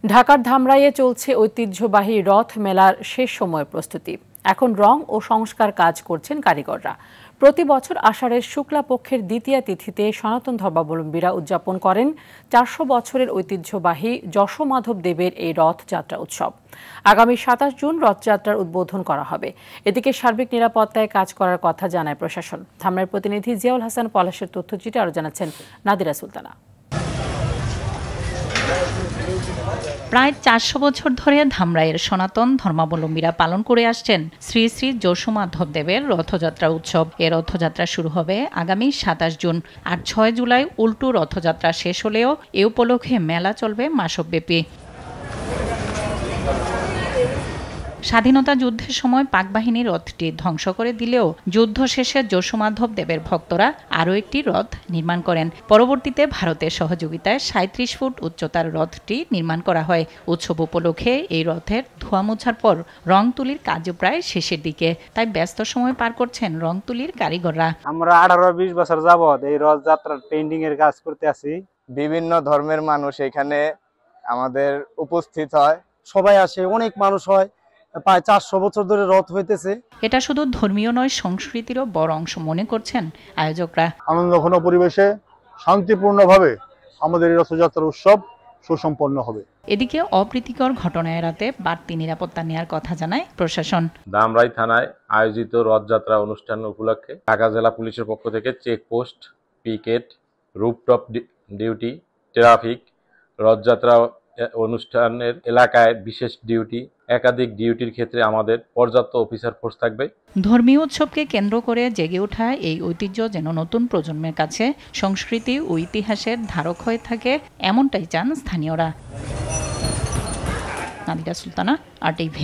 ঢাকার ধামরাইয়ে চলছে ঐতিহ্যবাহী রথ মেলার শেষ সময়ের প্রস্তুতি। এখন রং ও সংস্কার কাজ করছেন কারিগররা। প্রতি বছর আষাঢ়ের শুক্লা পক্ষের দ্বিতীয়া তিথিতে সনাতন ধর্মাবলম্বীরা উদযাপন করেন ৪০০ বছরের ঐতিহ্যবাহী যশোমাধব দেবের এই রথযাত্রা উৎসব। আগামী ২৭ জুন রথযাত্রার উদ্বোধন করা হবে। এদিকে সার্বিক নিরাপত্তায় কাজ করার কথা জানায় প্রশাসন। ধামরাইয়ের প্রতিনিধি জিয়াউল হাসান পলাশের তথ্যচিত্রে আরও জানাচ্ছেন নাদিরা সুলতানা। প্রায় ৪০০ বছর ধরে ধামরাইয়ের সনাতন ধর্মাবলম্বীরা পালন করে আসছেন শ্রী শ্রী যশোমাধব দেবের রথযাত্রা উৎসব। এ রথযাত্রা শুরু হবে আগামী ২৭ জুন আর ৬ জুলাই উল্টো রথযাত্রা শেষ হলেও এ উপলক্ষে মেলা চলবে মাসব্যাপী। স্বাধীনতা যুদ্ধের সময় পাক বাহিনী রথটি ধ্বংস করে দিলেও যুদ্ধ শেষে যশোমাধব দেবের ভক্তরা আরও একটি রথ নির্মাণ করেন। পরবর্তীতে ভারতের সহযোগিতায় ৩৭ ফুট উচ্চতার রথটি নির্মাণ করা হয়। উৎসব উপলক্ষে এই রথের ধোয়া মোছার পর রং তুলির কাজও প্রায় শেষের দিকে, তাই ব্যস্ত সময় পার করছেন রং তুলির কারিগররা। আমরা ১৮-২০ বছর যাবৎ এই রথযাত্রার পেইন্টিং এর কাজ করতে আছি। বিভিন্ন ধর্মের মানুষ এখানে আমাদের উপস্থিত হয়, সবাই আসে, অনেক মানুষ হয়। প্রায় ৪০০ বছর ধরে রথ হইতেছে। এটা শুধু ধর্মীয় নয়, সংস্কৃতিরও বড় অংশ মনে করছেন আয়োজকরা। আনন্দঘন পরিবেশে শান্তিপূর্ণভাবে আমাদের এই রথযাত্রার উৎসব সুসম্পন্ন হবে। এদিকে অপ্রীতিকর ঘটনা এড়াতে বাড়তি নিরাপত্তা নেওয়ার কথা জানায় প্রশাসন। ধামরাই থানায় আয়োজিত রথযাত্রা অনুষ্ঠান উপলক্ষে ঢাকা জেলা পুলিশের পক্ষ থেকে checkpost, picket, rooftop duty, traffic, Rath Yatra অনুষ্ঠানের এলাকায় বিশেষ ডিউটি, একাধিক ডিউটির ক্ষেত্রে আমাদের পর্যাপ্ত অফিসার ফোর্স থাকবে। ধর্মীয় উৎসবকে কেন্দ্র করে জেগে ওঠা এই ঐতিহ্য যেন নতুন প্রজন্মের কাছে সংস্কৃতি ও ইতিহাসের ধারক হয়ে থাকে, এমনটাই চান স্থানীয়রা। নাদিরা সুলতানা, RTV।